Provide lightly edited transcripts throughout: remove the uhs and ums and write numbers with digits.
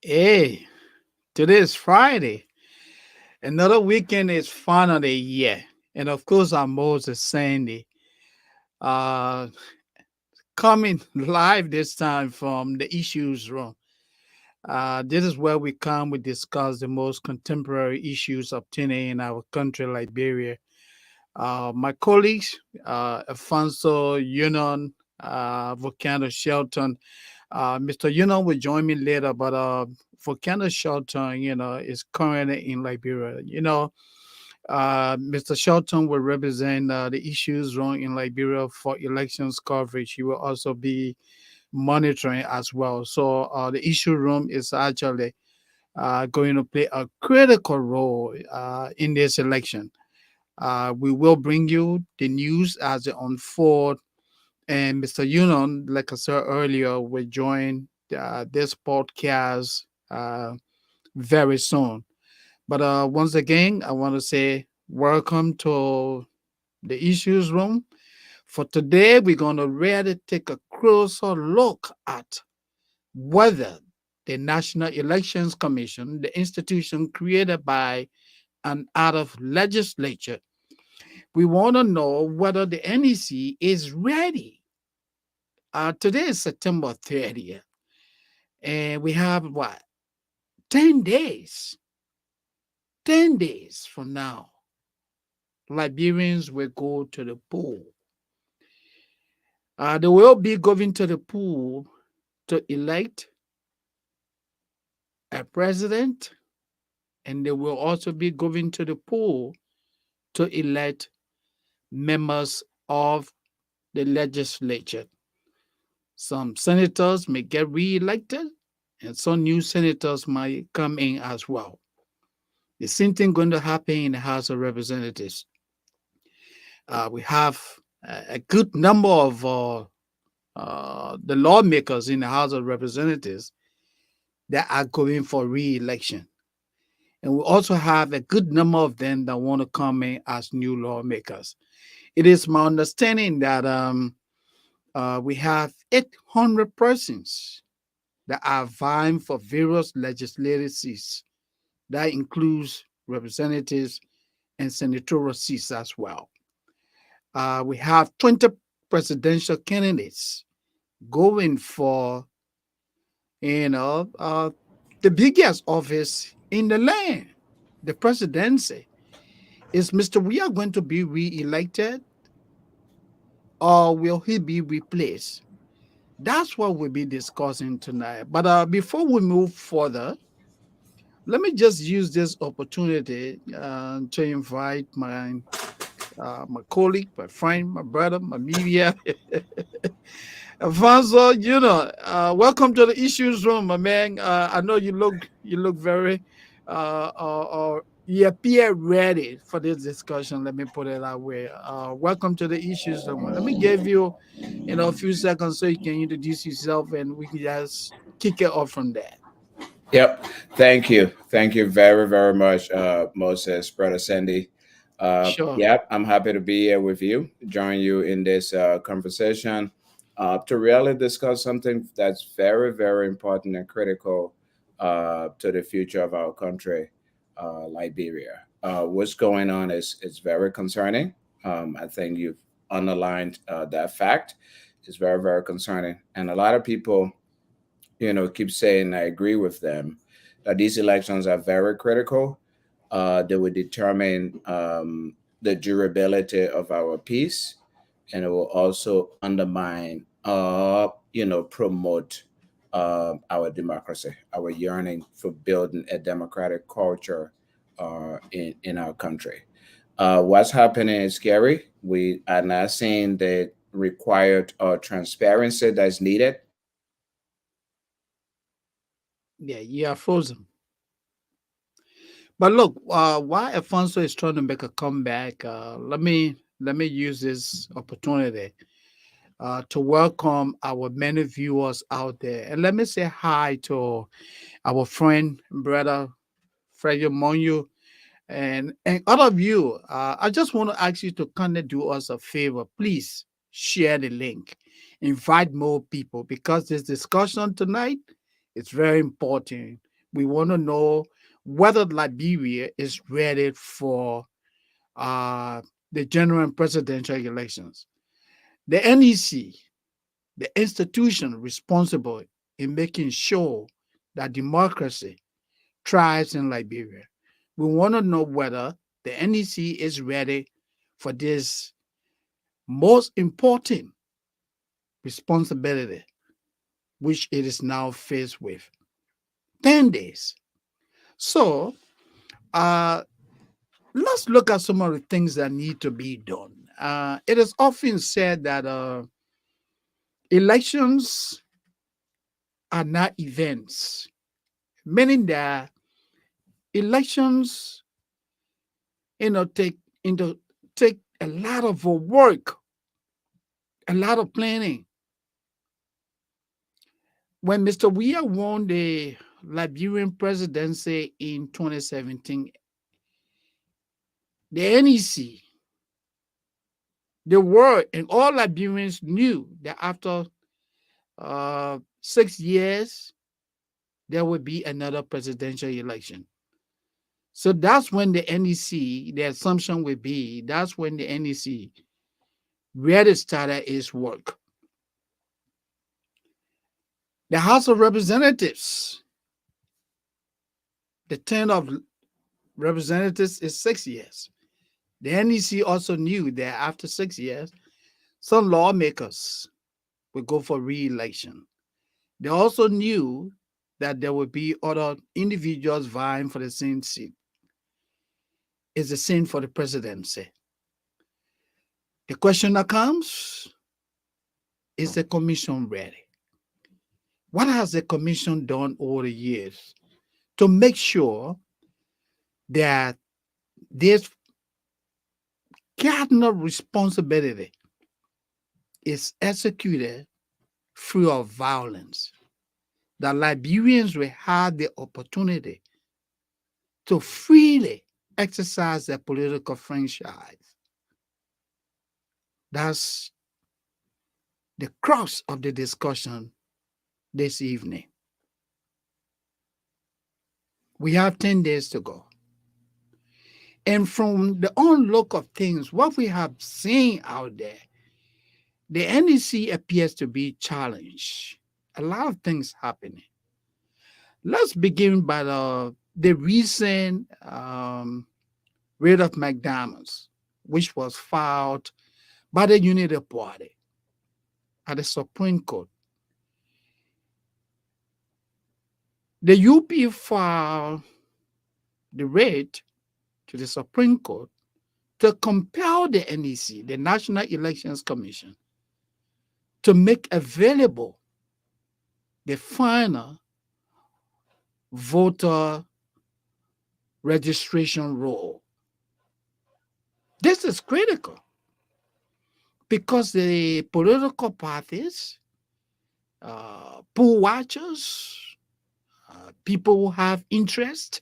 Hey, today is Friday. Another weekend is finally here. And of course, I'm Moses Sandy. Uh, Coming live this time from the issues room. This is where we discuss the most contemporary issues obtaining in our country, Liberia. My colleagues, Alphonso, Yunon, Volcano Shelton, Mr. Yunon will join me later, but Volcano Shelton, is currently in Liberia. Mr. Shelton will represent the issues wrong in Liberia for elections coverage. He will also be monitoring as well. So the issue room is actually going to play a critical role in this election. We will bring you the news as it unfolds. And Mr. Yunon, like I said earlier, will join this podcast very soon. But once again, I want to say welcome to the issues room. For today, we're going to really take a closer look at whether the National Elections Commission, the institution created by an out of legislature, we want to know whether the NEC is ready. Today is September 30th, and we have what? 10 days. 10 days from now, Liberians will go to the poll. They will be going to the pool to elect a president, and they will also be going to the pool to elect members of the legislature. Some senators may get re-elected, and some new senators might come in as well. The same thing going to happen in the House of Representatives. We have a good number of the lawmakers in the House of Representatives that are going for re-election. And we also have a good number of them that want to come in as new lawmakers. It is my understanding that we have 800 persons that are vying for various legislative seats. That includes representatives and senatorial seats as well. We have 20 presidential candidates going for, you know, uh, the biggest office in the land, the presidency. Is Mr. We are going to be re-elected or will he be replaced? That's what we'll be discussing tonight. But before we move further, let me just use this opportunity to invite my colleague, my friend, my brother, my media, Alfonso. Welcome to the issues room, my man. I know you look very you appear ready for this discussion. Let me put it that way. Welcome to the issues room. Let me give you, a few seconds so you can introduce yourself, and we can just kick it off from there. Yep. Thank you. Thank you very, very much, Moses, Brother Sandy. Sure. Yep. I'm happy to be here with you, join you in this conversation to really discuss something that's very, very important and critical to the future of our country, Liberia. What's going on is very concerning. I think you've underlined that fact. It's very, very concerning. And a lot of people keep saying I agree with them that these elections are very critical. They will determine the durability of our peace, and it will also undermine, promote our democracy, our yearning for building a democratic culture in our country. What's happening is scary. We are not seeing the required transparency that's needed. Yeah, you are frozen. But look, while Alfonso is trying to make a comeback, let me use this opportunity to welcome our many viewers out there, and let me say hi to our friend, brother Freddie Monyu, and all of you. I just want to ask you to kind of do us a favor, please share the link, invite more people because this discussion tonight is very important. We want to know whether Liberia is ready for uh, the general and presidential elections. The NEC, the institution responsible in making sure that democracy thrives in Liberia. We want to know whether the NEC is ready for this most important responsibility, which it is now faced with. 10 days. So, uh, let's look at some of the things that need to be done. It is often said that elections are not events, meaning that elections, you know, take a lot of work, a lot of planning. When Mr. Weah won the Liberian presidency in 2017, the NEC, the world, and all Liberians knew that after 6 years, there would be another presidential election. So that's when the NEC, the assumption would be, that's when the NEC really started its work. The House of Representatives, the term of representatives is 6 years. The NEC also knew that after 6 years, some lawmakers would go for re-election. They also knew that there would be other individuals vying for the same seat. It's the same for the presidency. The question that comes, is the commission ready? What has the commission done over the years to make sure that this cardinal responsibility is executed free of violence? That Liberians will have the opportunity to freely exercise their political franchise. That's the crux of the discussion this evening. We have 10 days to go. And from the onlook of things, what we have seen out there, the NEC appears to be challenged. A lot of things happening. Let's begin by the recent writ of McDonald's, which was filed by the Unity Party at the Supreme Court. The UP filed the writ to the Supreme Court to compel the NEC, the National Elections Commission, to make available the final voter registration roll. This is critical because the political parties, poll watchers, people who have interest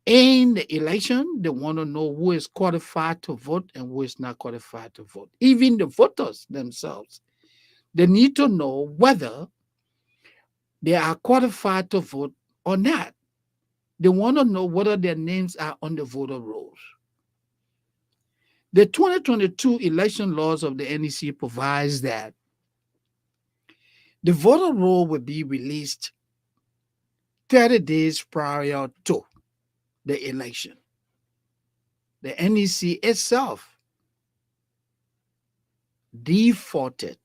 in the election, they want to know who is qualified to vote and who is not qualified to vote. Even the voters themselves, they need to know whether they are qualified to vote or not. They want to know whether their names are on the voter rolls. The 2022 election laws of the NEC provides that the voter roll will be released 30 days prior to the election. The NEC itself defaulted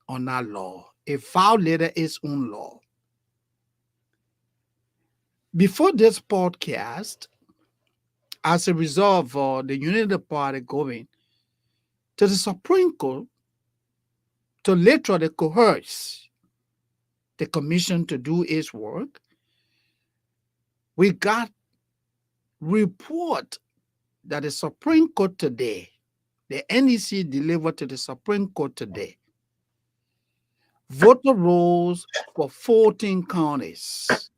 on that law. It violated its own law. Before this podcast, as a result of the Unity Party going to the Supreme Court to literally coerce the commission to do its work, we got report that the Supreme Court today, the NEC delivered to the Supreme Court today, voter rolls for 14 counties.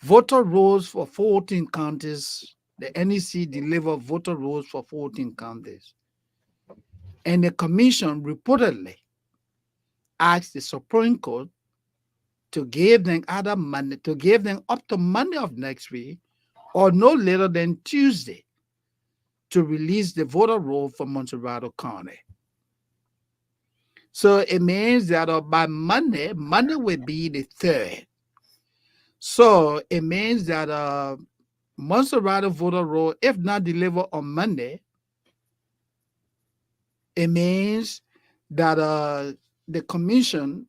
Voter rolls for 14 counties. The NEC delivered voter rolls for 14 counties. And the commission reportedly asked the Supreme Court to give them either Monday, to give them up to Monday of next week, or no later than Tuesday to release the voter roll for Montserrat County. So it means that by Monday, Monday will be the 3rd. So it means that Montserrat voter roll, if not delivered on Monday, it means that the commission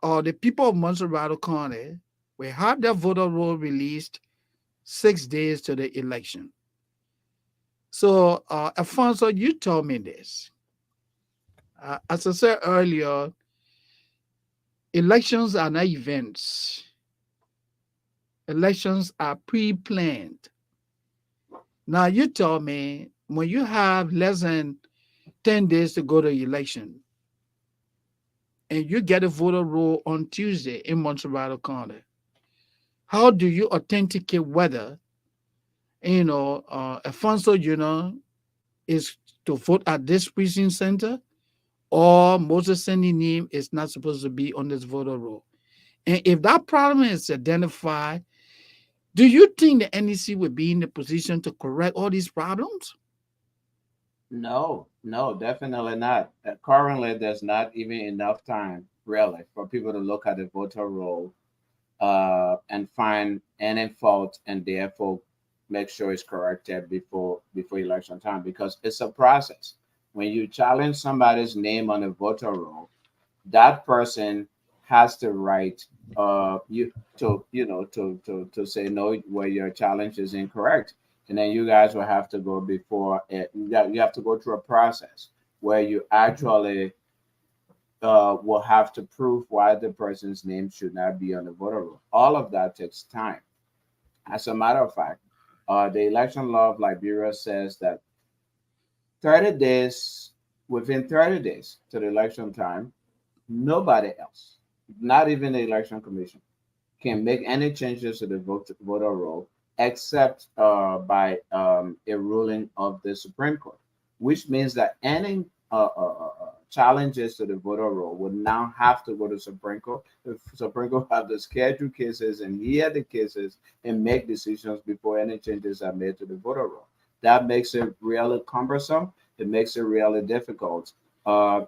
or the people of Montserrat County will have their voter roll released 6 days to the election. So, Alfonso, you told me this. As I said earlier, elections are not events. Elections are pre-planned. Now, you told me when you have less than 10 days to go to election and you get a voter roll on Tuesday in Montserrat County, how do you authenticate whether, Alfonso, is to vote at this precinct center or Moses Sandy name is not supposed to be on this voter roll? And if that problem is identified, do you think the NEC would be in the position to correct all these problems? No, no, definitely not. Currently, there's not even enough time, really, for people to look at the voter roll and find any fault and therefore make sure it's corrected before election time, because it's a process. When you challenge somebody's name on a voter roll, that person has the right you to to say no, where your challenge is incorrect, and then you guys will have to go before it. You have to go through a process where you actually will have to prove why the person's name should not be on the voter roll. All of that takes time. As a matter of fact, the election law of Liberia says that 30 days, within 30 days to the election time, nobody else, not even the election commission, can make any changes to the voter roll except by a ruling of the Supreme Court, which means that any challenges to the voter roll would now have to go to Supreme Court. The Supreme Court have to schedule cases and hear the cases and make decisions before any changes are made to the voter roll. That makes it really cumbersome. It makes it really difficult, for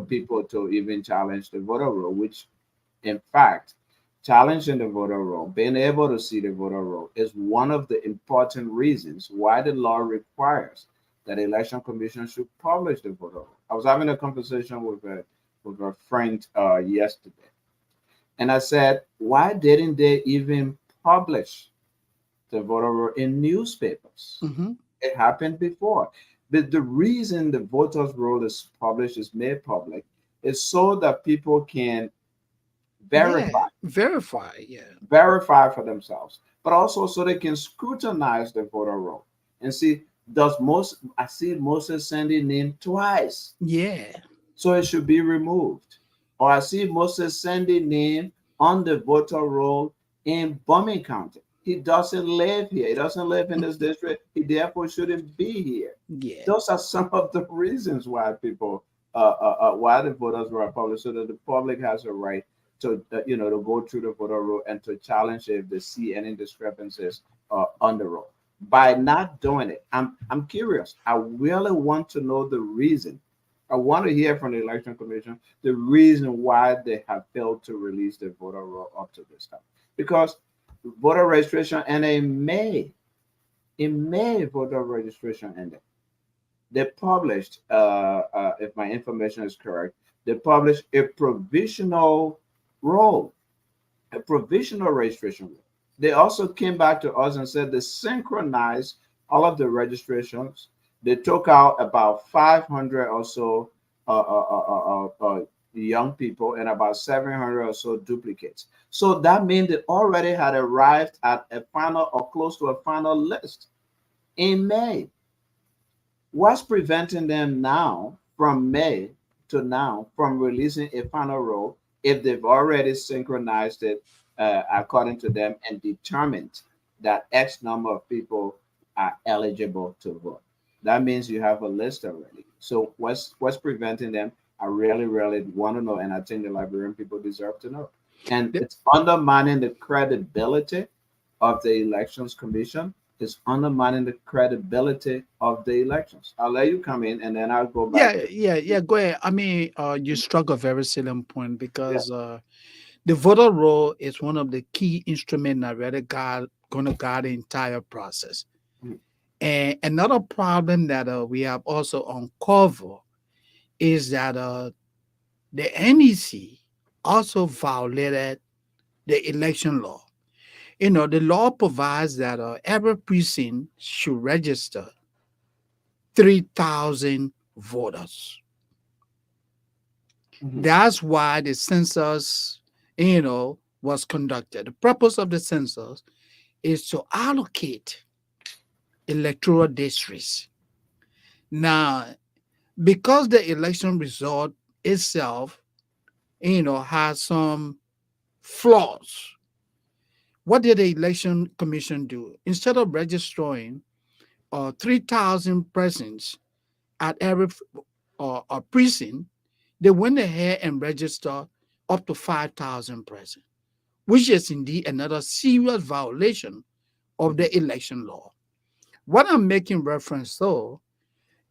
people to even challenge the voter roll, which in fact, challenging the voter roll, being able to see the voter roll is one of the important reasons why the law requires that the election commission should publish the voter roll. I was having a conversation with a friend yesterday, and I said, why didn't they even publish the voter roll in newspapers? Mm-hmm. It happened before. But the reason the voters roll is published, is made public, is so that people can Yeah, verify verify. Yeah, verify for themselves, but also so they can scrutinize the voter roll and see, does most I see Moses Sandy name twice, yeah, so it should be removed. Or I see Moses Sandy name on the voter roll in Bumming County. He doesn't live here. He doesn't live in this district. He therefore shouldn't be here. yeah, Those are some of the reasons why people, why the voters were published, so that the public has a right to, to go through the voter roll and to challenge if they see any discrepancies on the roll. By not doing it, I'm curious. I really want to know the reason. I want to hear from the election commission the reason why they have failed to release the voter roll up to this time. Because voter registration and in May voter registration ended. They published, if my information is correct, they published roll, a provisional registration rule. They also came back to us and said they synchronized all of the registrations. They took out about 500 or so young people and about 700 or so duplicates. So that means they already had arrived at a final or close to a final list in May. What's preventing them now from May to now from releasing a final roll if they've already synchronized it according to them and determined that X number of people are eligible to vote? That means you have a list already. So what's preventing them? I really, really want to know, and I think the Liberian people deserve to know. and The- it's undermining the credibility of the elections commission. It's undermining the credibility of the elections. I'll let you come in, and then I'll go back yeah, to. yeah, yeah. Go ahead. I mean, you struck a very salient point Yeah. because the voter roll is one of the key instruments that really going to guide the entire process. Mhm. And another problem that we have also uncovered is that the NEC also violated the election law. You know, the law provides that every precinct should register 3,000 voters. Mhm. That's why the census, was conducted. The purpose of the census is to allocate electoral districts. Now, because the election result itself, has some flaws, what did the election commission do? Instead of registering 3,000 persons at every precinct, they went ahead and registered up to 5,000 persons, which is indeed another serious violation of Mhm. the election law. What I'm making reference, though,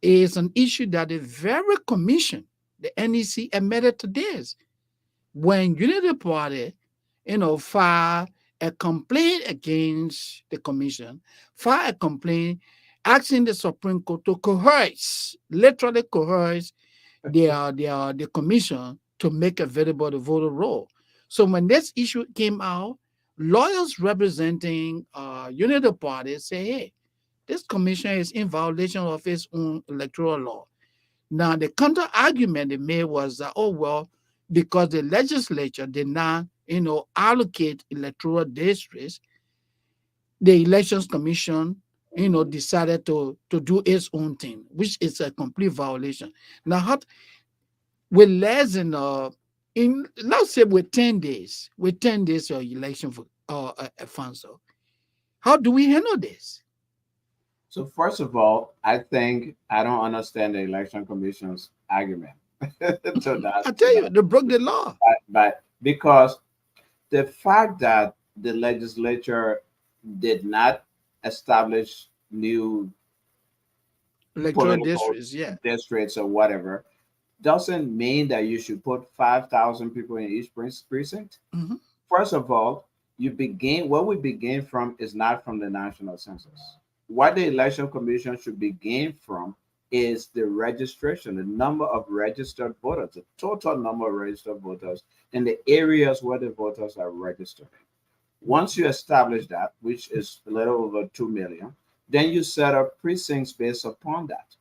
is an issue that the very commission, the NEC, admitted to this. When Unity Party, filed a complaint against the commission, filed a complaint asking the Supreme Court to coerce, literally coerce the commission to make available the voter roll. So when this issue came out, lawyers representing Unity Party say, hey, this commission is in violation of its own electoral law. Now, the counter argument they made was that, oh, well, because the legislature did not, allocate electoral districts, the elections commission, decided to do its own thing, which is a complete violation. Now, with less than, in let's say with 10 days of election for Alfonso, how do we handle this? So first of all, I think I don't understand the election commission's argument to that I to tell you, that, they broke the law. but because the fact that the legislature did not establish new Electoral political districts, yeah. districts or whatever doesn't mean that you should put 5,000 people in each precinct. Mhm. First of all, you begin where we begin from is not from the national census. What the election commission should begin from is the registration, the number of registered voters, the total number of registered voters in the areas where the voters are registered. Once you establish that, which is a little over 2 million, then you set up precincts based upon that.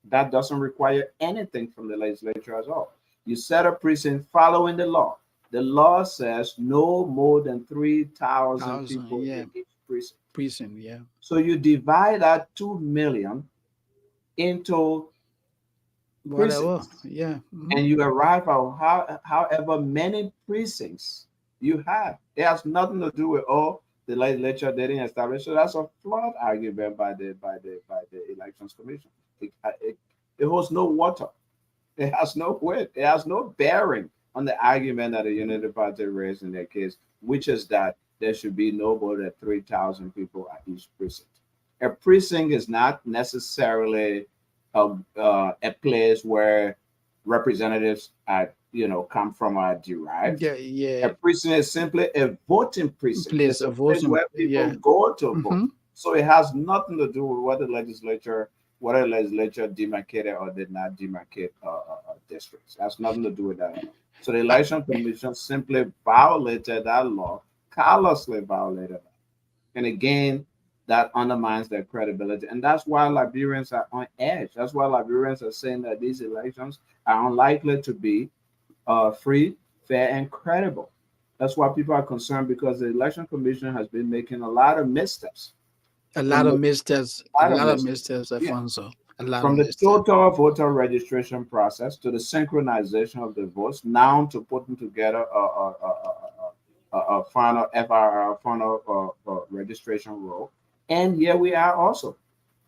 That doesn't require anything from the legislature at all. You set a precinct following the law. The law says no more than 3,000 Thousand, people yeah. in each precinct. Precinct, yeah. So you divide that 2 million into Whatever, precincts yeah. Mhm. and you arrive at however many precincts you have. It has nothing to do with, oh, the legislature didn't establish. So that's a flawed argument by the elections commission. It holds no water. It has no weight. It has no bearing on the argument that the Unity Party raised in their case, which is that there should be no more than 3,000 people at each precinct. A precinct is not necessarily a place where representatives are, come from are derived. Yeah, A yeah. precinct is simply a voting precinct. Place It's a of place voting, where people yeah. go to vote. Hmm. So it has nothing to do with whether the legislature demarcated or did not demarcate districts. It has nothing to do with that at all. So the election commission simply violated that law, callously violated it. And again, that undermines their credibility. And that's why Liberians are on edge. That's why Liberians are saying that these elections are unlikely to be free, fair, and credible. That's why people are concerned because the election commission has been making a lot of missteps. A lot From of the missteps, a a lot of lot of missteps. missteps, Yeah. Alfonso. A lot of From the missteps. total voter registration process to the synchronization of the votes, now to putting together a final FRR, final registration roll. And here we are also.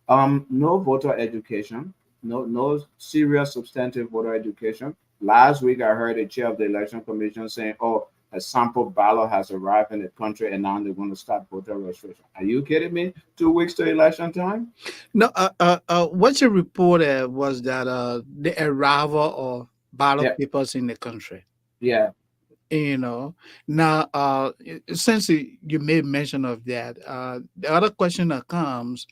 No voter education, no serious substantive voter education. Last week, I heard a chair of the election commission saying, "Oh, a sample ballot has arrived in the country and now they're going to start voter registration. Are you kidding me? 2 weeks to election time? No, what you reported was that the arrival of ballot Yeah, papers in the country. yeah, You know, now since you made mention of that, the other question that comes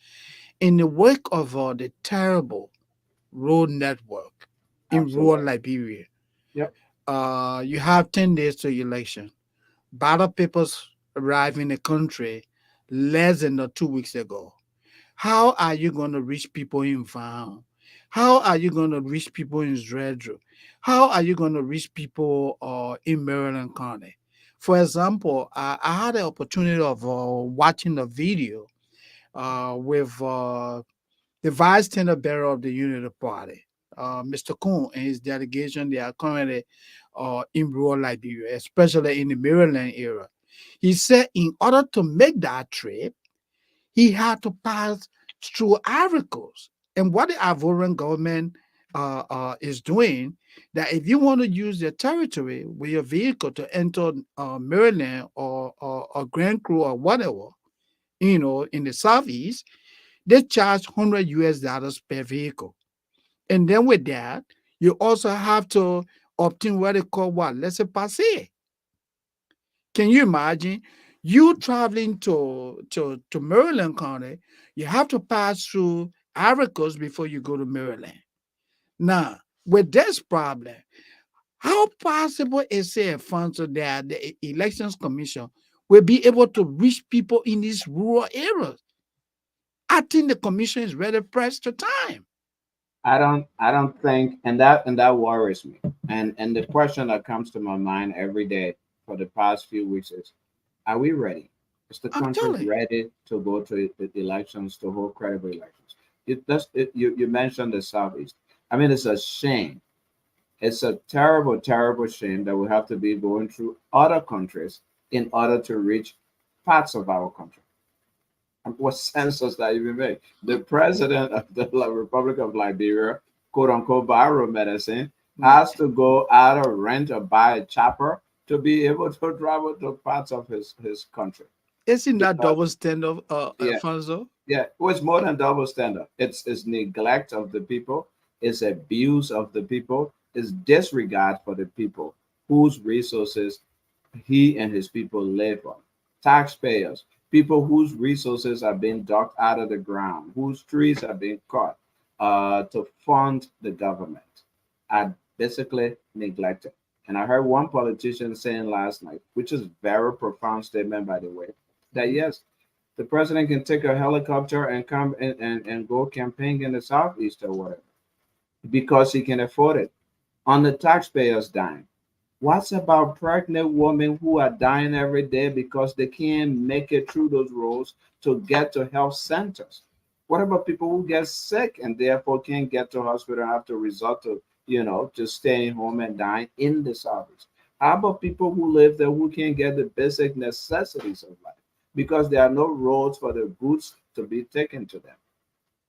in the wake of the terrible road network in rural absolutely. Liberia. Yep. You have 10 days to election. Ballot papers arrive in the country less than 2 weeks ago. How are you going to reach people in Van? How are you going to reach people in Zredro? How are you going to reach people in Maryland County? For example, I had the opportunity of watching the video with the vice tender bearer of the Unity Party, Mr. Kuhn, and his delegation. They are currently in rural Liberia, especially in the Maryland area. He said in order to make that trip, he had to pass through Ivory Coast. And what the Ivorian government is doing, that if you want to use their territory with your vehicle to enter Maryland or Grand Cru or whatever, in the southeast, they charge $100 per vehicle. And then with that, you also have to obtain what they call what? Laissez passer. Can you imagine you traveling to Maryland County? You have to pass through Ivory Coast before you go to Maryland. Now, with this problem, how possible is it, Alfonso, that the Elections Commission will be able to reach people in these rural areas? I think the commission is ready pressed to time. I don't think, and that worries me. And the question that comes to my mind every day for the past few weeks is, are we ready? Is the I'm country telling you. ready to go to the elections, to hold credible elections? You mentioned the southeast. I mean, it's a shame. It's a terrible, terrible shame that we have to be going through other countries in order to reach parts of our country. And what sense does that even make? The president of the Republic of Liberia, quote unquote, biomedicine, Mm. has to go out or rent or buy a chopper to be able to travel to parts of his country. Isn't that Because, double standard, yeah, Alfonso? yeah, it was more than double standard. It's neglect of the people, it's abuse of the people, it's disregard for the people whose resources he and his people live on. Taxpayers, people whose resources are being dug out of the ground, whose trees are being cut to fund the government, are basically neglected. And I heard one politician saying last night, which is very profound statement by the way, that Mhm. yes, the president can take a helicopter and come and go campaign in the southeast or whatever because he can afford it on the taxpayers' dime. What's about pregnant women who are dying every day because they can't make it through those roads to get to health centers? What about people who get sick and therefore can't get to hospital and have to resort to, just staying home and dying in the service? How about people who live there who can't get the basic necessities of life because there are no roads for the goods to be taken to them?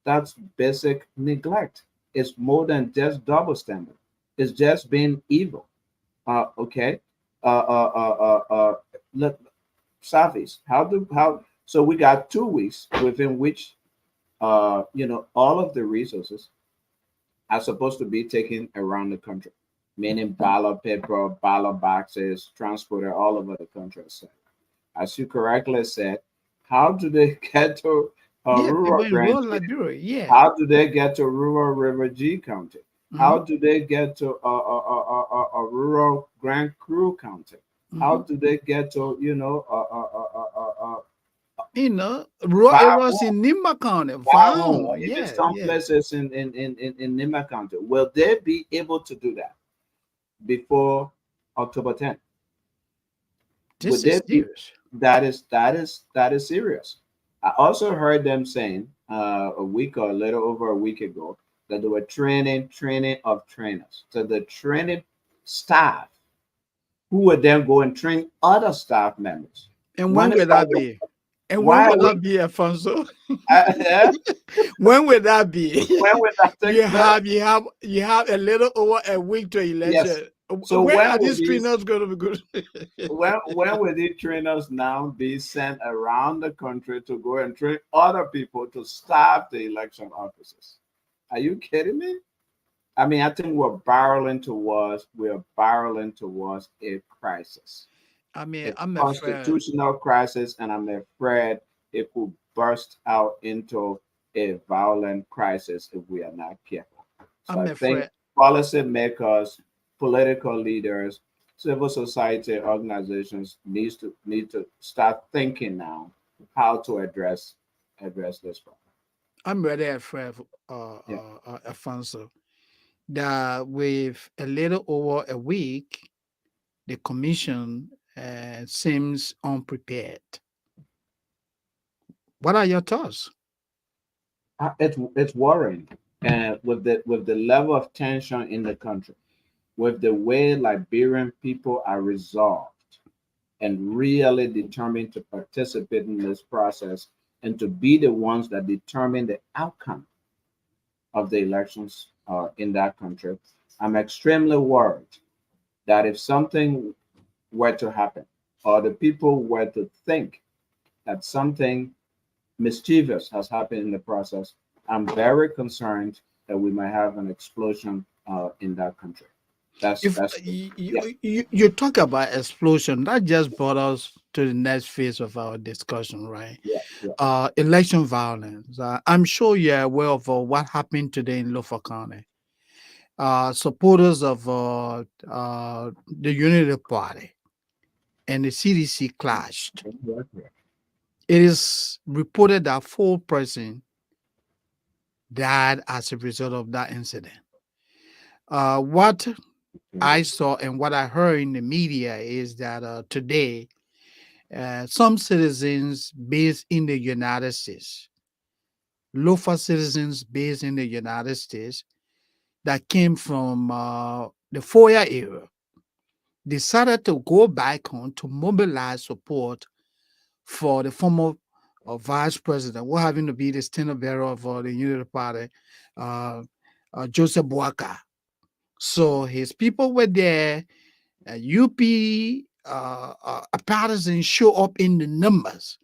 That's basic neglect. It's more than just double standard. It's just being evil. Okay. Uh, uh, uh, let Savis. How? So we got 2 weeks within which, all of the resources are supposed to be taken around the country, meaning ballot paper, ballot boxes, transported all over the country. So, as you correctly said, how do they get to Yeah, people rural in Grand rural G? Liberia. Yeah. How do they get to rural River G County? Hmm. How do they get to rural Grand Cru County? How Hmm. do they get to Rural areas Bahu, in Nima County, Bahu, Found. or even Yeah, some yeah. places in Nima County? Will they be able to do that before October 10th? Would This they is be? serious. That is serious. I also heard them saying a week or a little over a week ago that they were training of trainers. So the training staff who would then go and train other staff members. And When when is will that? that be? And when Why will are we? that be, Alfonso? Yeah, When will that be? when will that take you place? have you have you have a little over a week to Yes, election. So Where when are will these these trainers going to be good? when will these trainers now be sent around the country to go and train other people to staff the election offices? Are you kidding me? I mean, I think we're barreling towards a crisis, I mean, a I'm afraid. constitutional crisis, and I'm afraid it could burst out into a violent crisis if we are not careful. So I'm I think afraid. policymakers, political leaders, civil society organizations need to start thinking now how to address this problem. I'm really afraid, Yeah. Alfonso, that with a little over a week, the commission seems unprepared. What are your thoughts? It's worrying, and with the level of tension in the country, with the way Liberian people are resolved and really determined to participate in this process and to be the ones that determine the outcome of the elections in that country. I'm extremely worried that if something were to happen, or the people were to think that something mischievous has happened in the process, I'm very concerned that we might have an explosion in that country. That's If that's yeah, you talk about explosion, that just brought us to the next phase of our discussion, right? yeah, yeah. Election violence. I'm sure you're aware of what happened today in Lofa County. Supporters of the Unity Party and the CDC clashed. It is reported that 4 persons died as a result of that incident. What I saw and what I heard in the media is that today, some citizens based in the United States, local citizens based in the United States that came from the FOIA area, decided to go back home to mobilize support for the former vice president, who having to be the standard bearer of the Unity Party, uh, Joseph Boakai. So his people were there. UP partisans show up in the numbers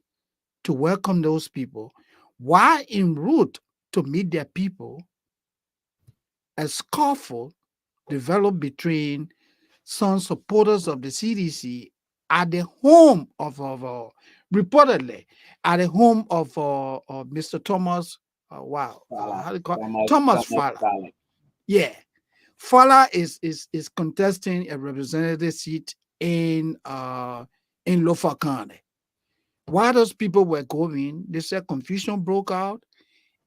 to welcome those people. While en route to meet their people, a scuffle developed between some supporters of the CDC at the home of reportedly at the home of Mr. Thomas. Wow, Fala, how do you call Thomas, Thomas Thomas Fowler? Fala. Yeah, Fowler is contesting a representative seat in Lofa County. While those people were going, they said confusion broke out,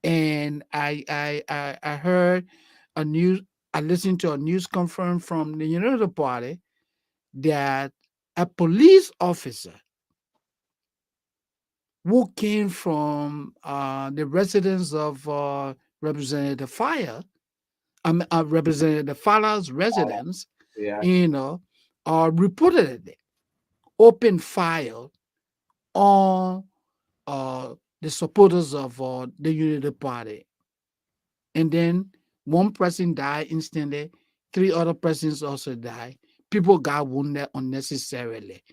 and I heard a news. I listened to a news conference from the Unity Party that a police officer who came from the residence of Representative Representative Fowler's Fala. residence, Yeah. you know, reportedly opened fire on the supporters of the Unity Party. And then one person died instantly, 3 other persons also died. People got wounded unnecessarily.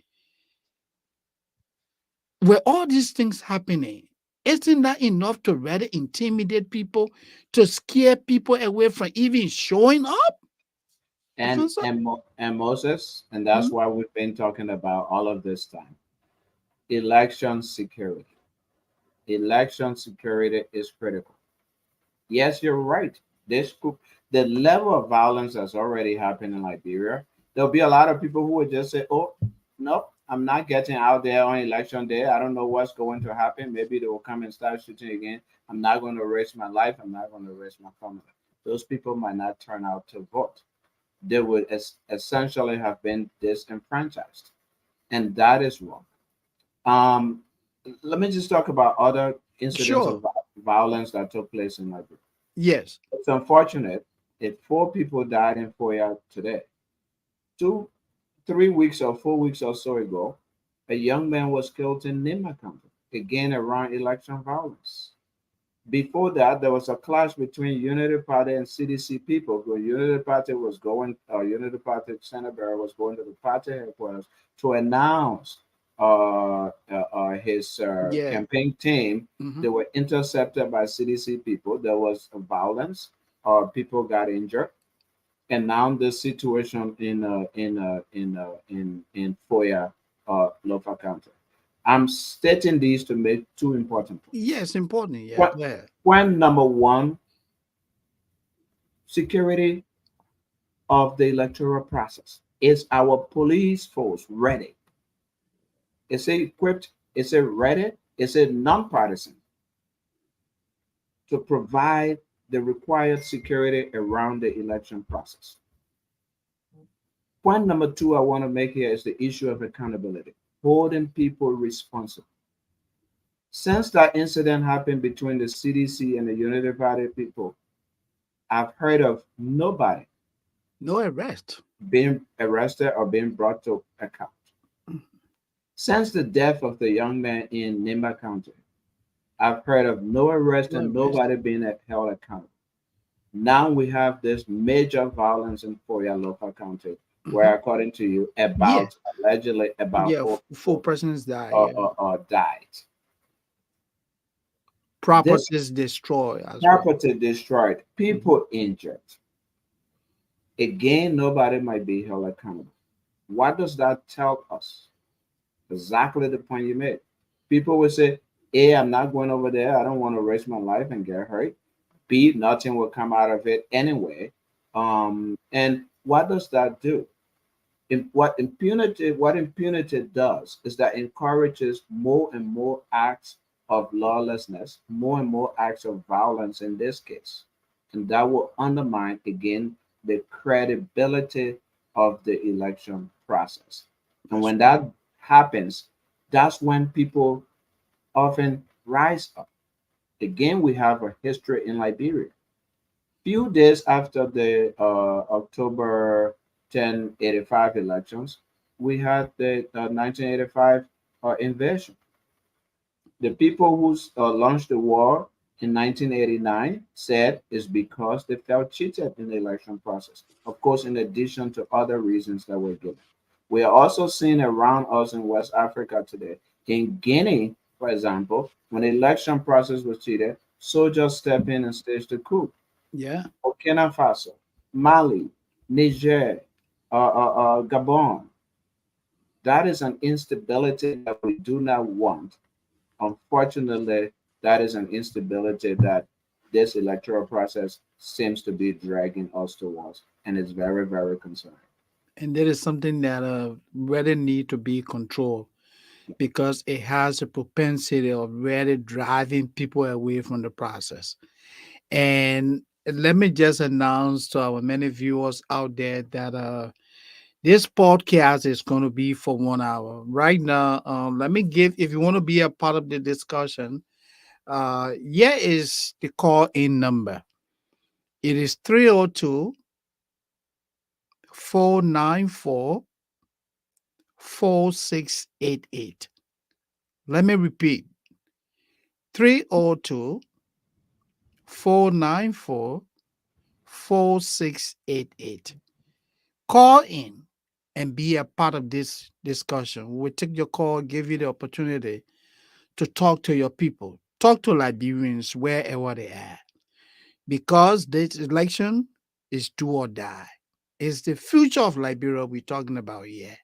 Were all these things happening? Isn't that enough to really intimidate people, to scare people away from even showing up? And Alfonso? and and Moses, and that's Mhm. why we've been talking about all of this time. Election security. Election security is critical. Yes, you're right. The level of violence that's already happened in Liberia. There'll be a lot of people who would just say, "Oh, no, I'm not getting out there on election day. I don't know what's going to happen. Maybe they will come and start shooting again. I'm not going to risk my life. I'm not going to risk my family." Those people might not turn out to vote. They would essentially have been disenfranchised, and that is wrong. Um, Let me just talk about other incidents Sure. of violence that took place in Liberia. Yes. It's unfortunate that 4 people died in Foya today. 3 weeks or 4 weeks or so ago, a young man was killed in Nima County, again around election violence. Before that, there was a clash between Unity Party and CDC people. The Unity Party was going, Unity Party Senator was going to the party headquarters to announce his Yeah. campaign team. Hmm. They were intercepted by CDC people. There was violence. People got injured, and now the situation in Foya, Lofa County. I'm stating these to make two important points. Yes, important. Yeah. Point, Yeah. point number one, security of the electoral process. Is our police force ready? Is it equipped? Is it ready? Is it nonpartisan to provide the required security around the election process? Point number two I want to make here is the issue of accountability, holding people responsible. Since that incident happened between the CDC and the Unity Party people, I've heard of nobody No arrest. being arrested or being brought to account. Since the death of the young man in Nimba County, I've heard of no arrest No and arrest. nobody being held accountable. Now we have this major violence in Foya local county, where, Hmm. according to you, Yeah. about allegedly about Yeah. four Four people persons die. Yeah. died. This Properties destroyed as well. property destroyed, Hmm. people injured. Again, nobody might be held accountable. What does that tell us? Exactly the point you made. People will say, A, I'm not going over there. I don't want to risk my life and get hurt. B, nothing will come out of it anyway. And what does that do? What impunity does is that encourages more and more acts of lawlessness, more and more acts of violence in this case. And that will undermine again the credibility of the election process. And That's when right. that happens, that's when people often rise up. Again, we have a history in Liberia. Few days after the October 10 85 elections, we had the 1985 invasion. The people who launched the war in 1989 said it's because they felt cheated in the election process. Of course, in addition to other reasons that were given. We are also seeing around us in West Africa today. In Guinea, for example, when the election process was cheated, soldiers stepped in and staged a coup. Yeah. Burkina Faso, Mali, Niger, Gabon. That is an instability that we do not want. Unfortunately, that is an instability that this electoral process seems to be dragging us towards, and it's very, very concerning. And there is something that really need to be controlled because it has a propensity of really driving people away from the process. And let me just announce to our many viewers out there that this podcast is going to be for 1 hour. Right now, let me give, if you want to be a part of the discussion, here is the call in number. It is 302-494-4688. Let me repeat, 302-494-4688. Call in and be a part of this discussion. We'll take your call, give you the opportunity to talk to your people, talk to Liberians wherever they are, because this election is do or die. It's the future of Liberia we're talking about here.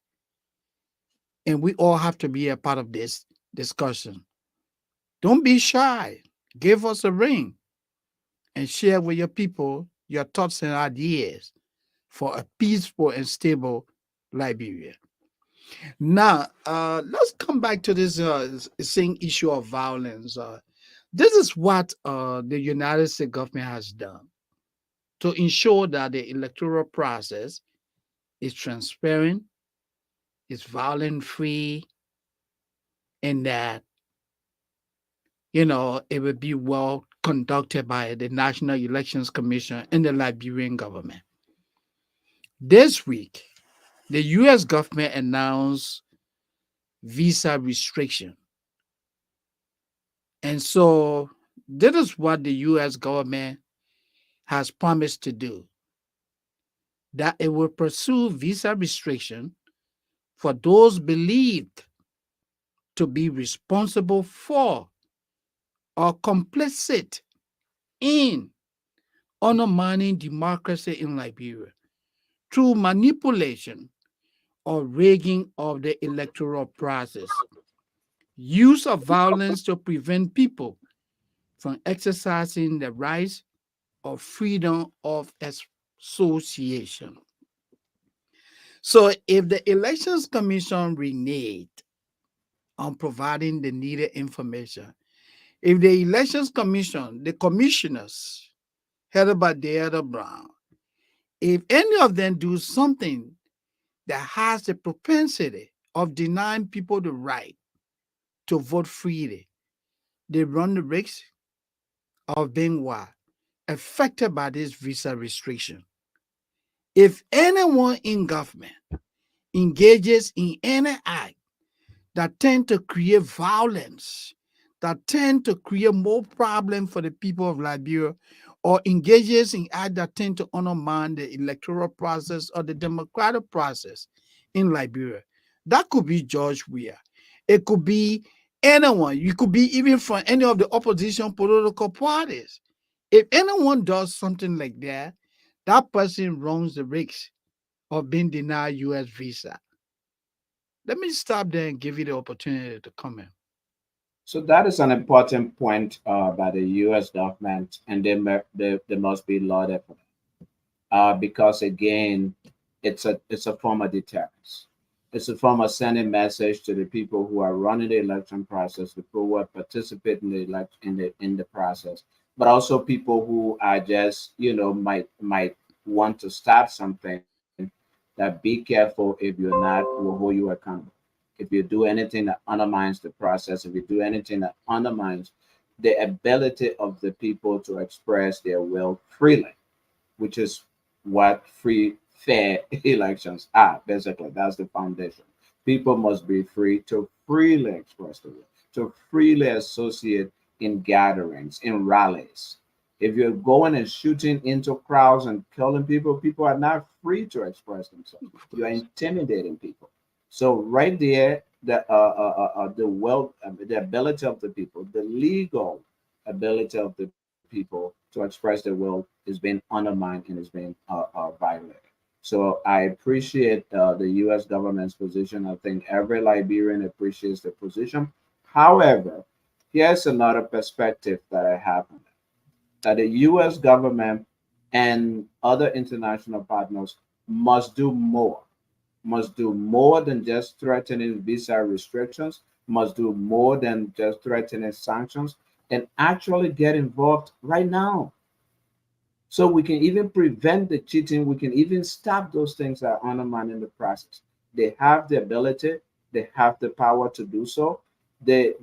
And we all have to be a part of this discussion. Don't be shy. Give us a ring and share with your people your thoughts and ideas for a peaceful and stable Liberia. Now, let's come back to this same issue of violence. This is what the United States government has done to ensure that the electoral process is transparent, is violent free, and that it will be well conducted by the National Elections Commission and the Liberian government. This week, the U.S. government announced visa restriction, and so This is what the US government has promised to do, that it will pursue visa restriction for those believed to be responsible for or complicit in undermining democracy in Liberia through manipulation or rigging of the electoral process, use of violence to prevent people from exercising the rights of freedom of association. So, if the Elections Commission reneged on providing the needed information, if the Elections Commission, the commissioners headed by Deanna Brown, if any of them do something that has the propensity of denying people the right to vote freely, they run the risk of being what? Affected by this visa restriction. If anyone in government engages in any act that tend to create violence, that tend to create more problem for the people of Liberia, or engages in acts that tend to undermine the electoral process or the democratic process in Liberia. That could be George Weah. It could be anyone. You could be even from any of the opposition political parties. If anyone does something like that, that person runs the risk of being denied U.S. visa. Let me stop there and give you the opportunity to comment. So that is an important point by the U.S. government, and they must be lauded for because again, it's a form of deterrence. It's a form of sending message to the people who are running the election process, the people who are participating in the in the process, but also people who are just might want to start something. That be careful, if you're not, will hold you accountable. If you do anything that undermines the process, if you do anything that undermines the ability of the people to express their will freely, which is what free, fair elections are. Basically, that's the foundation. People must be free to freely express their will, to freely associate in gatherings, in rallies. If you're going and shooting into crowds and killing people, people are not free to express themselves. Of You are course. intimidating people. So right there, the wealth, the ability of the people, the legal ability of the people to express their will is being undermined and is being violated. So I appreciate the U.S. government's position. I think every Liberian appreciates the position. However, here's another perspective that I have on that the US government and other international partners must do more than just threatening visa restrictions, must do more than just threatening sanctions, and actually get involved right now. So we can even prevent the cheating. We can even stop those things that are undermining the process. They have the ability, they have the power to do so. They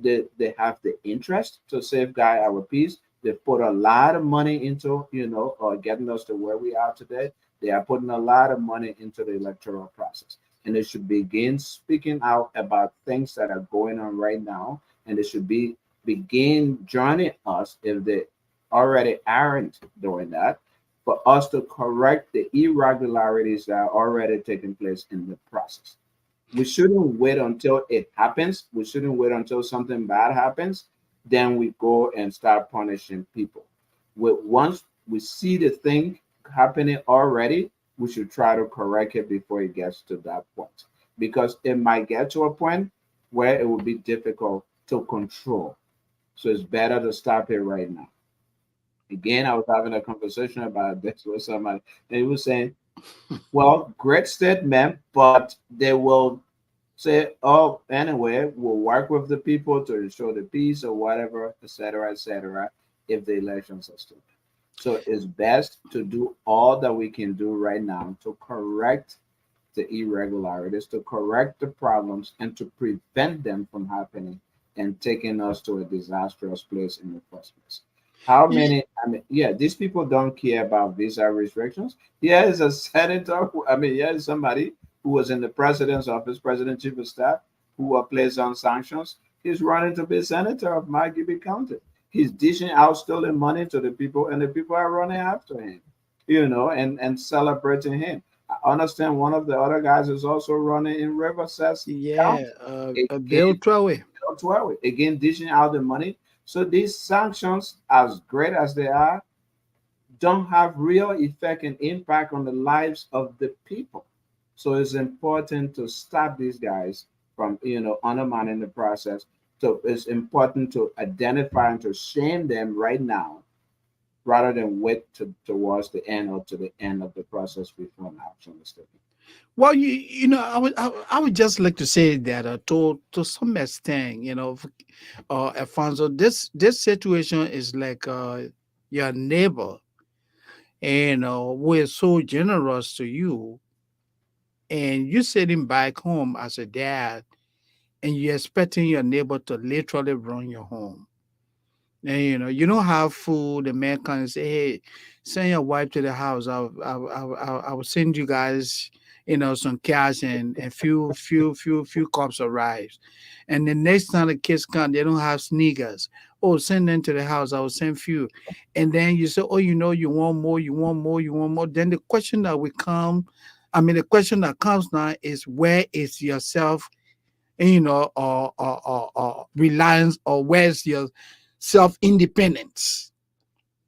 have the interest to safeguard our peace. They've put a lot of money into, getting us to where we are today. They are putting a lot of money into the electoral process. And they should begin speaking out about things that are going on right now. And they should begin joining us if they already aren't doing that, for us to correct the irregularities that are already taking place in the process. We shouldn't wait until it happens. We shouldn't wait until something bad happens. Then we go and start punishing people. Once we see the thing happening already, we should try to correct it before it gets to that point. Because it might get to a point where it will be difficult to control. So it's better to stop it right now. Again, I was having a conversation about this with somebody, and he was saying, well, great statement, but they will say, oh, anyway, we'll work with the people to ensure the peace or whatever, etc., if the elections are still. So it's best to do all that we can do right now to correct the irregularities, to correct the problems, and to prevent them from happening and taking us to a disastrous place in the first place. How Ye- many? I mean, yeah, these people don't care about visa restrictions. Here is a senator. Here is somebody who was in the president's office, president chief of staff, who were placed on sanctions. He's running to be senator of Margibi County. He's dishing out stolen money to the people, and the people are running after him, and celebrating him. I understand one of the other guys is also running in Riverside Yeah, County. Bill Again, Traore. don't worry. Again, dishing out the money. So these sanctions, as great as they are, don't have real effect and impact on the lives of the people. So it's important to stop these guys from, undermining the process. So it's important to identify and to shame them right now, rather than wait towards the end or to the end of the process before an action is taken. Well, I would just like to say that to some extent, Alfonso, this situation is like your neighbor, who is so generous to you, and you sitting back home as a dad, and you're expecting your neighbor to literally run your home. And you don't have food. The man comes and say, "Hey, send your wife to the house. I'll send you guys, some cash and few cups of rice." And the next time the kids come, they don't have sneakers. Oh, send them to the house. I will send few. And then you say, "Oh, you want more, you want more, you want more." Then the question that will come, I mean, the question that comes now is, where is yourself, or reliance, or where's your self independence?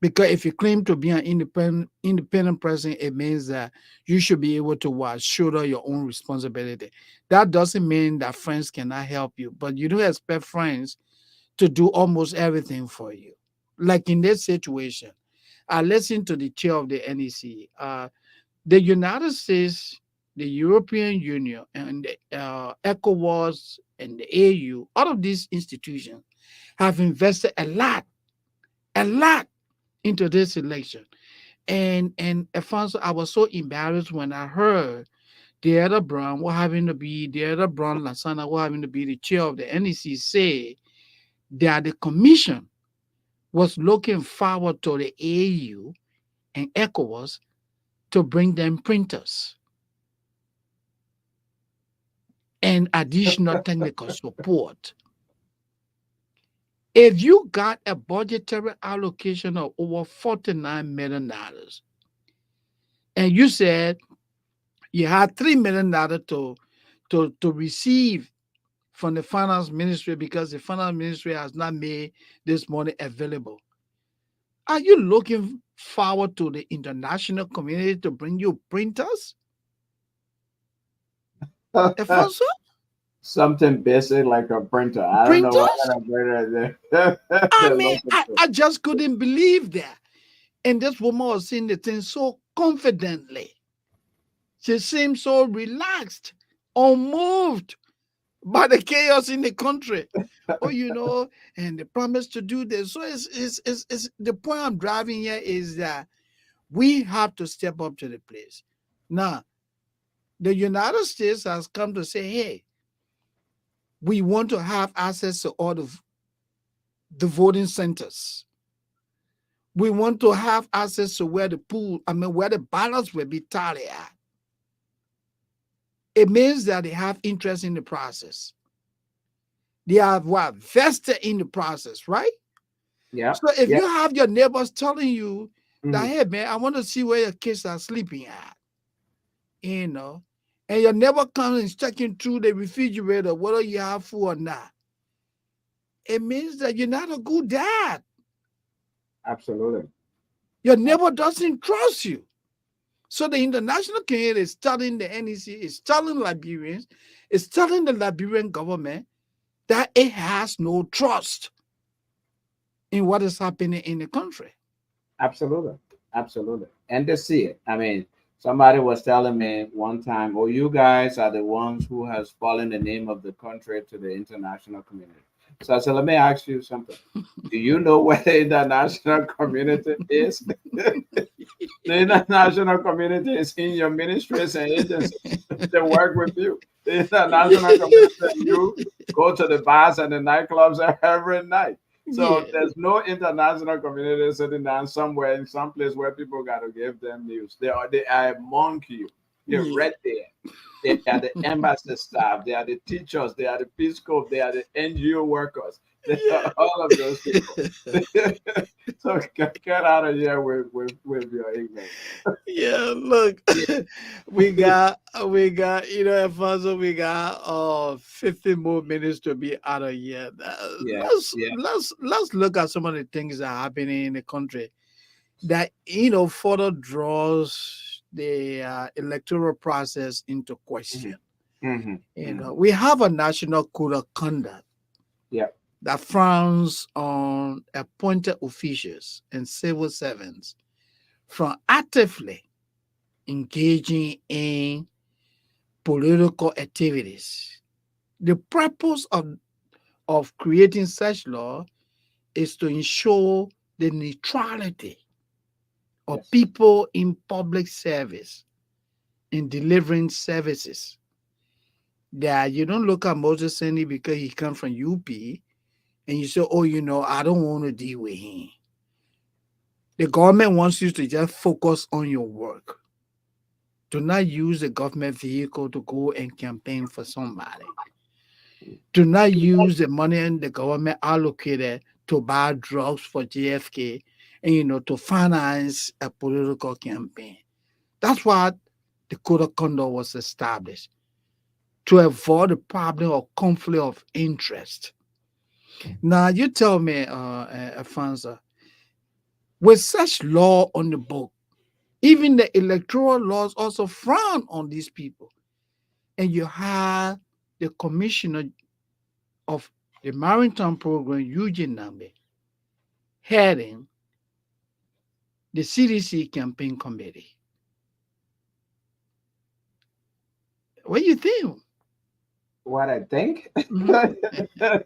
Because if you claim to be an independent person, it means that you should be able to shoulder your own responsibility. That doesn't mean that friends cannot help you, but you don't expect friends to do almost everything for you. Like in this situation, I listened to the chair of the NEC. The United States, the European Union, and the ECOWAS and the AU, all of these institutions have invested a lot into this election. And Alfonso, I was so embarrassed when I heard the other Brown Lasana, who having to be the chair of the NEC, say that the commission was looking forward to the AU and ECOWAS to bring them printers and additional technical support. If you got a budgetary allocation of over $49 million, and you said you had $3 million to receive from the finance ministry because the finance ministry has not made this money available, are you looking forward to the international community to bring you printers, Alfonso? Something basic like a printer. I don't know what Printers? kind of printer they're I mean, looking I, for. I just couldn't believe that. And this woman was saying the thing so confidently. She seemed so relaxed, unmoved by the chaos in the country. Oh, and the promise to do this. So it's the point I'm driving here is that we have to step up to the place. Now, the United States has come to say, hey, we want to have access to all the voting centers. We want to have access to where the ballots will be tallied at. It means that they have interest in the process. They have what? Vested in the process, right? Yeah, So if yeah. you have your neighbors telling you that, Mhm. hey man, I want to see where your kids are sleeping at, you know, and your neighbor comes and checking through the refrigerator whether you have food or not, it means that you're not a good dad. Absolutely. Your neighbor doesn't trust you. So the international community is telling the NEC, is telling Liberians, is telling the Liberian government that it has no trust in what is happening in the country. Absolutely. Absolutely. And to see it. I mean, somebody was telling me one time, oh, you guys are the ones who has fallen the name of the country to the international community. So I said, let me ask you something. Do you know where the international community is? The international community is in your ministries and agencies. They work with you. The international community, you go to the bars and the nightclubs every night. So Yeah, there's no international community sitting down somewhere in some place where people got to give them news. They are among you. They're yeah. right there. They are the embassy staff. They are the teachers. They are the Peace Corps. They are the NGO workers. All of those people. So get out of here with your ignorance. Yeah, look, Yeah. we got, Alfonso, we got 50 more minutes to be out of here. Yeah. Yeah. Let's look at some of the things that are happening in the country that further draws the electoral process into question. Hmm. Hmm. Hmm. We have a national code of conduct Yeah. that frowns on appointed officials and civil servants from actively engaging in political activities. The purpose of creating such law is to ensure the neutrality of Yes. people in public service in delivering services. That you don't look at Moses Sandy because he come from UP and you say, oh, I don't want to deal with him. The government wants you to just focus on your work. Do not use the government vehicle to go and campaign for somebody. Do not use the money in the government allocated to buy drugs for JFK and to finance a political campaign. That's why the code of conduct was established to avoid the problem of conflict of interest. Now you tell me, Alfonso, with such law on the book, even the electoral laws also frown on these people. And you have the commissioner of the maritime program, Eugene Nambe, heading the CDC campaign committee. What do you think? What I think, Mhm.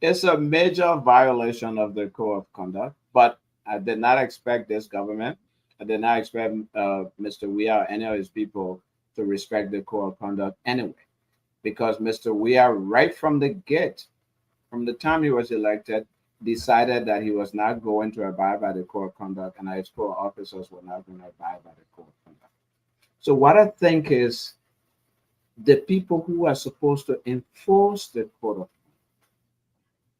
it's a major violation of the code of conduct. But I did not expect this government. I did not expect Mr. Weah or any of his people to respect the code of conduct anyway, because Mr. Weah, right from the gate, from the time he was elected, decided that he was not going to abide by the code of conduct, and his core officers were not going to abide by the code of conduct. So what I think is the people who are supposed to enforce the code of,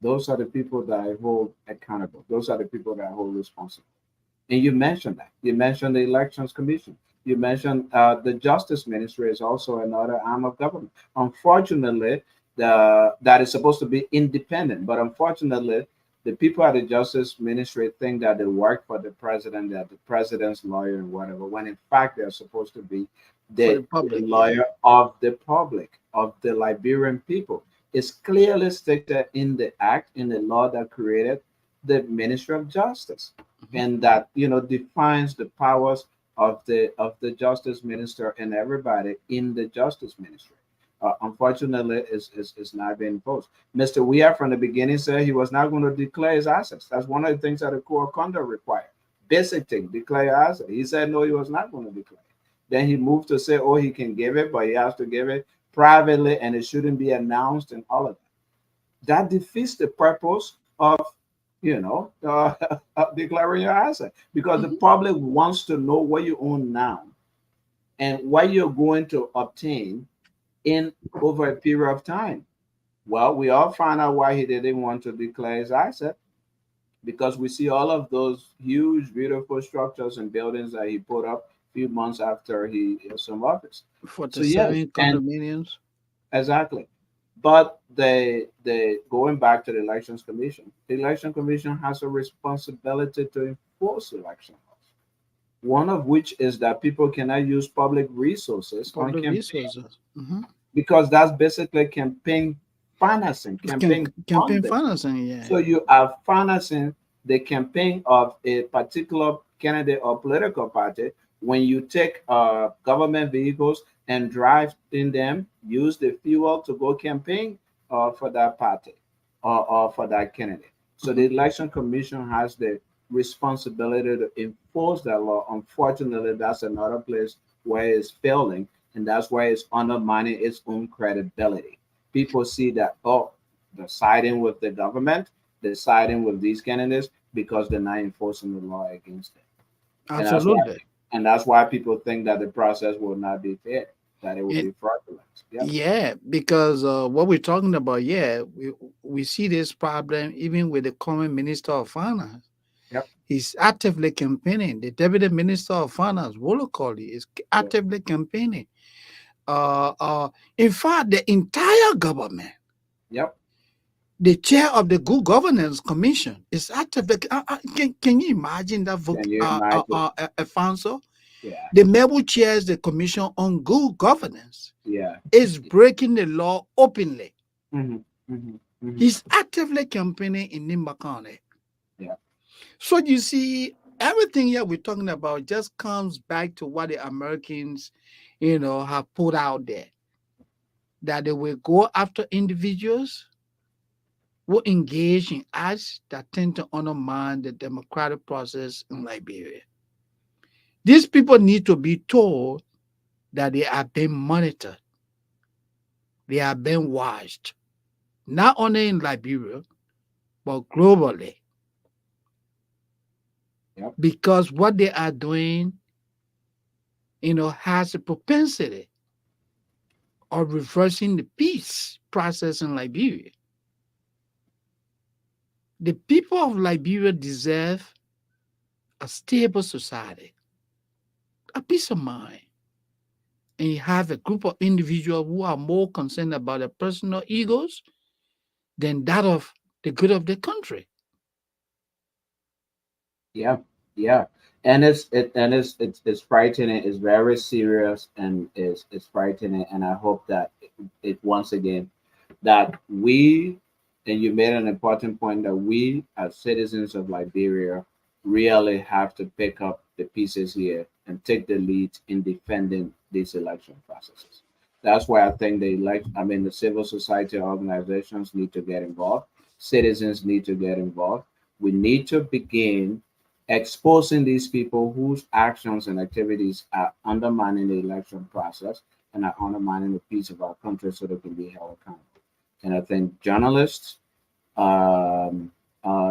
those are the people that I hold accountable. Those are the people that I hold responsible. And you mentioned that. You mentioned the Elections Commission. You mentioned the Justice Ministry is also another arm of government. Unfortunately, that is supposed to be independent, but unfortunately, the people at the Justice Ministry think that they work for the president, that the president's lawyer and whatever, when in fact they're supposed to be For the the public, yeah. lawyer of the public, of the Liberian people. It's clearly stated in the act, in the law that created the Ministry of Justice, Mhm. and that defines the powers of the justice minister and everybody in the justice ministry. Unfortunately, is not being imposed. Mr. Weir from the beginning said he was not going to declare his assets. That's one of the things that the core conduct required. Basic thing, declare your assets. He said no, he was not going to declare. Then he moved to say, oh, he can give it, but he has to give it privately and it shouldn't be announced and all of that. That defeats the purpose of declaring your asset, because the Mhm. public wants to know what you own now and what you're going to obtain in over a period of time. Well, we all found out why he didn't want to declare his asset, because we see all of those huge, beautiful structures and buildings that he put up a few months after he assumed office. So yes, 47 and condominiums. exactly. But they going back to the elections commission. The election commission has a responsibility to enforce election laws. One of which is that people cannot use public resources on Public campaign, resources. Mhm. because that's basically campaign financing, Can, campaign campaign funding. financing, yeah. So you are financing the campaign of a particular candidate or political party when you take government vehicles and drive in them, use the fuel to go campaign for that party or for that candidate. So the Mhm. election commission has the responsibility to enforce that law. Unfortunately, that's another place where it's failing, and that's why it's undermining its own credibility. People see that, oh, they're siding with the government, they're siding with these candidates because they're not enforcing the law against them. And that's why Absolutely. and that's why people think that the process will not be fair. that it will And be fraudulent. Yep. yeah, because what we're talking about, yeah, we see this problem even with the current Minister of Finance. Yep. He's actively campaigning. The Deputy Minister of Finance, Wolokoli, is Yep. actively campaigning. Uh, uh, in fact, the entire government, Yep. the chair of the Good Governance Commission, is actively. Can you imagine that, Can you imagine? Alfonso? Yeah. The member who chairs the Commission on Good Governance Yeah. is breaking the law openly. Hmm. Hmm. Hmm. He's actively campaigning in Nimbakane. Yeah. So you see, everything here we're talking about just comes back to what the Americans, have put out there, that they will go after individuals who engage in acts that tend to undermine the democratic process in Liberia. These people need to be told that they are being monitored, they are being watched, not only in Liberia, but globally, Yep. because what they are doing, has a propensity of reversing the peace process in Liberia. The people of Liberia deserve a stable society, a peace of mind. And you have a group of individuals who are more concerned about their personal egos than that of the good of the country. Yeah. Yeah. And it's frightening. It's very serious, and it's frightening. And I hope that it once again that we, and you made an important point, that we as citizens of Liberia really have to pick up the pieces here and take the lead in defending these election processes. That's why I think the civil society organizations need to get involved. Citizens need to get involved. We need to begin exposing these people whose actions and activities are undermining the election process and are undermining the peace of our country, so they can be held accountable. And I think journalists, um,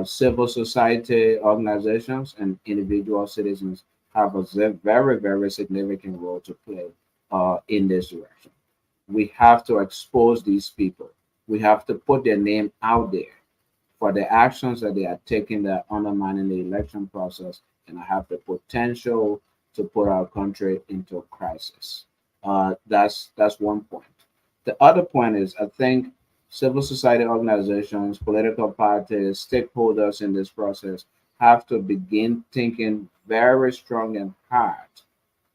civil society organizations, and individual citizens have a very, very significant role to play in this direction. We have to expose these people. We have to put their name out there for the actions that they are taking that are undermining the election process and have the potential to put our country into a crisis. That's one point. The other point is, I think civil society organizations, political parties, stakeholders in this process have to begin thinking very strong and hard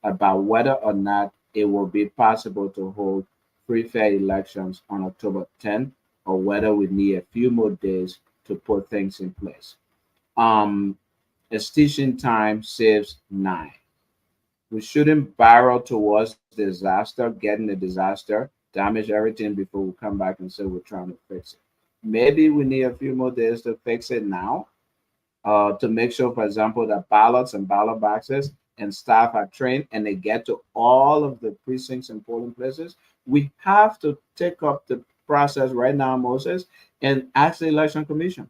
about whether or not it will be possible to hold free, fair elections on October 10th, or whether we need a few more days to put things in place. Um, Extinction time saves nine. We shouldn't barrel towards disaster, getting the disaster, damage everything before we come back and say we're trying to fix it. Maybe we need a few more days to fix it now, to make sure, for example, that ballots and ballot boxes and staff are trained and they get to all of the precincts and polling places. We have to take up the process right now, Moses, and ask the election commission.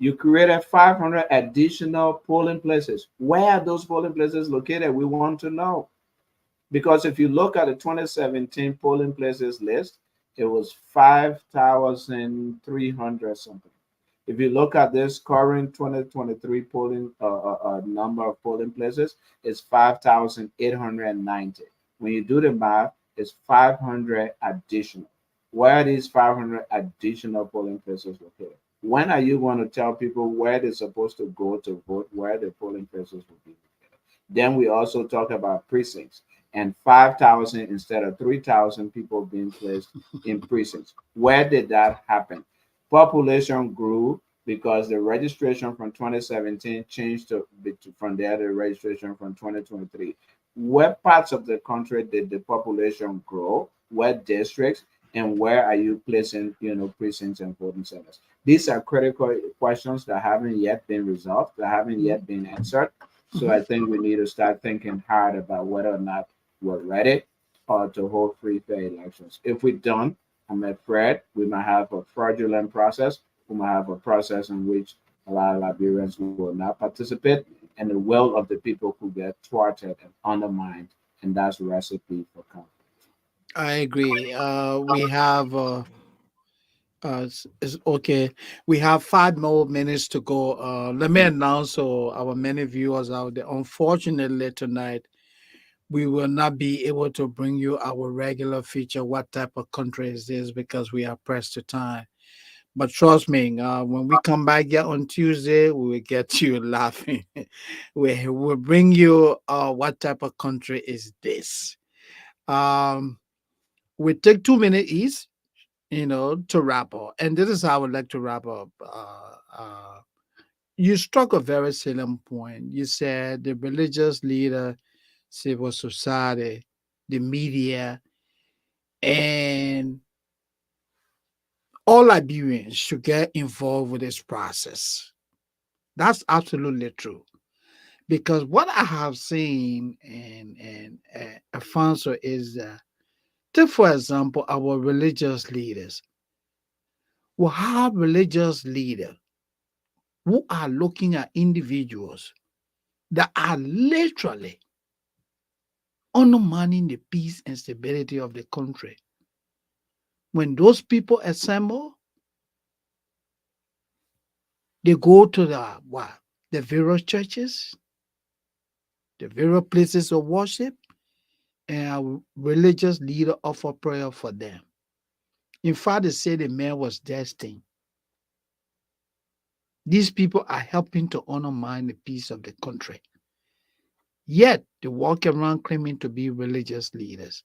You created 500 additional polling places. Where are those polling places located? We want to know. Because if you look at the 2017 polling places list, it was 5,300 something. If you look at this current 2023 polling number of polling places, it's 5,890. When you do the math, it's 500 additional. Where are these 500 additional polling places located? When are you going to tell people where they're supposed to go to vote, where the polling places will be located? Then we also talk about precincts, and 5,000 instead of 3,000 people being placed in precincts. Where did that happen? Population grew because the registration from 2017 changed from the other registration from 2023. Where parts of the country did the population grow? What districts? And where are you placing, precincts and voting centers? These are critical questions that haven't yet been resolved, that haven't yet been answered. So Mhm. I think we need to start thinking hard about whether or not we're ready to hold free, fair elections. If we don't, I'm afraid we might have a fraudulent process. We might have a process in which a lot of Liberians will not participate, and the will of the people could get thwarted and undermined, and that's a recipe for conflict. I agree. We have okay. We have 5 more minutes to go. Let me announce to our many viewers out there. Unfortunately, tonight we will not be able to bring you our regular feature. What type of country is this? Because we are pressed to time. But trust me, when we come back here on Tuesday, we will get you laughing. We will bring you what type of country is this? Um, we take 2 minutes each, to wrap up. And this is how I would like to wrap up. You struck a very salient point. You said the religious leader, civil society, the media, and all Liberians should get involved with this process. That's absolutely true. Because what I have seen and Alfonso is take for example our religious leaders. We have religious leaders who are looking at individuals that are literally undermining the peace and stability of the country. When those people assemble, they go to the various churches, the various places of worship, and our religious leader offer prayer for them. In fact, they say the man was destined. These people are helping to undermine the peace of the country. Yet they walk around claiming to be religious leaders.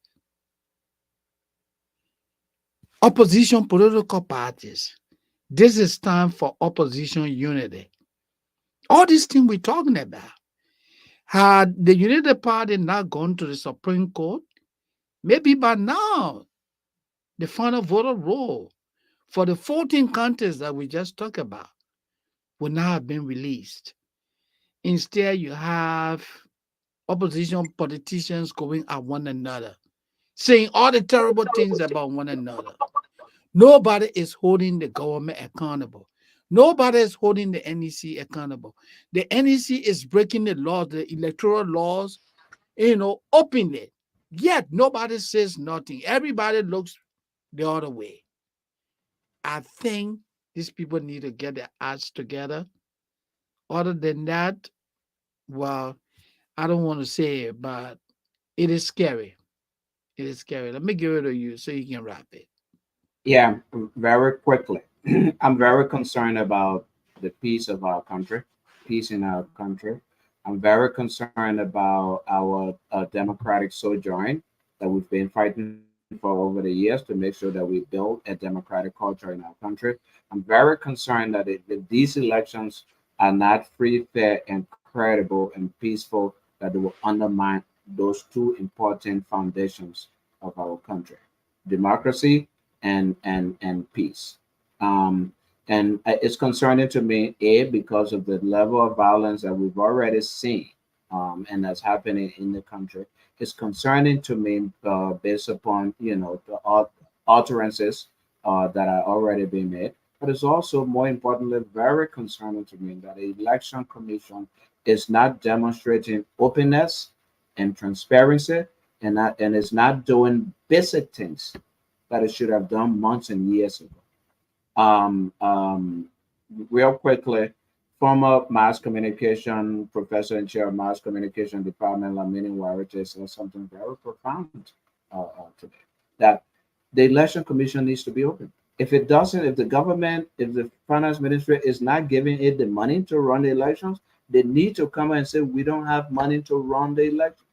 Opposition political parties. This is time for opposition unity. All these things we're talking about. Had the Unity Party not gone to the Supreme Court, maybe by now the final voter roll for the 14 counties that we just talked about would not have been released. Instead, you have opposition politicians going at one another, saying all the terrible things about one another. Nobody is holding the government accountable. Nobody is holding the NEC accountable. The NEC is breaking the laws, the electoral laws, openly. Yet nobody says nothing. Everybody looks the other way. I think these people need to get their acts together. Other than that, well, I don't want to say it, but it is scary. It is scary. Let me give it to you so you can wrap it. Yeah, very quickly. I'm very concerned about the peace of our country, peace in our country. I'm very concerned about our democratic sojourn that we've been fighting for over the years to make sure that we build a democratic culture in our country. I'm very concerned that if these elections are not free, fair, and credible and peaceful, that they will undermine those two important foundations of our country: democracy and peace. Um, and it's concerning to me, a, because of the level of violence that we've already seen, and that's happening in the country. It's concerning to me based upon the utterances that are already being made. But it's also more importantly very concerning to me that the election commission is not demonstrating openness and transparency, and is not doing basic things that it should have done months and years ago. Um, um, Real quickly, former mass communication professor and chair of mass communication department, Lamini Warite, said something very profound today, that the election commission needs to be open. If it doesn't, if the government, if the finance ministry is not giving it the money to run the elections, they need to come and say, we don't have money to run the election.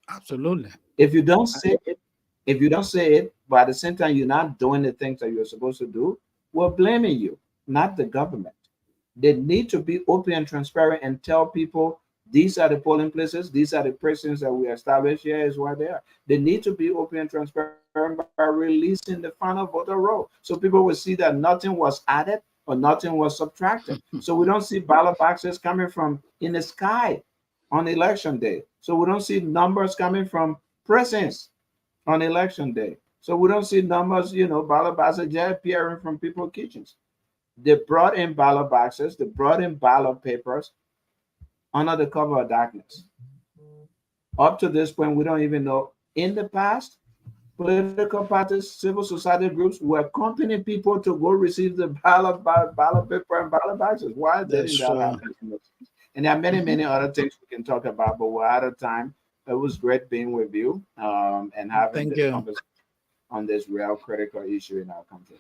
Absolutely. If you don't say it, if you don't say it, but at the same time you're not doing the things that you're supposed to do, we're blaming you, not the government. They need to be open and transparent and tell people these are the polling places, these are the persons that we established here is where they are. They need to be open and transparent by releasing the final voter roll so people will see that nothing was added or nothing was subtracted. So we don't see ballot boxes coming from in the sky on election day. So we don't see numbers coming from presence on election day. So we don't see numbers, ballot boxes just appearing from people's kitchens. They brought in ballot boxes, they brought in ballot papers under the cover of darkness. Up to this point, we don't even know in the past political parties, civil society groups were accompanying people to go receive the ballot paper and ballot boxes. Why That's didn't that true. happen? And there are many, Mhm. many other things we can talk about, but we're out of time. It was great being with you and having Thank this you. conversation on this real critical issue in our country.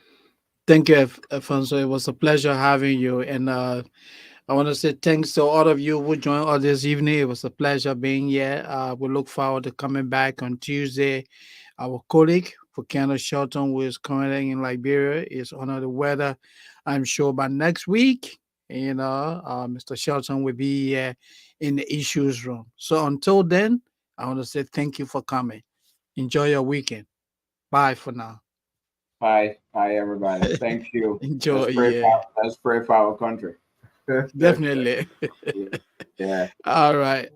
Thank you, Alfonso. It was a pleasure having you. And I want to say thanks to all of you who joined us this evening. It was a pleasure being here. We look forward to coming back on Tuesday. Our colleague, Fukano Shelton, who is currently in Liberia, is under the weather. I'm sure by next week, Mr. Shelton will be here in the issues room. So until then, I want to say thank you for coming. Enjoy your weekend. Bye for now. Bye, bye, everybody. Thank you. Enjoy, yeah, Let's pray for our country. definitely. Yeah. All right.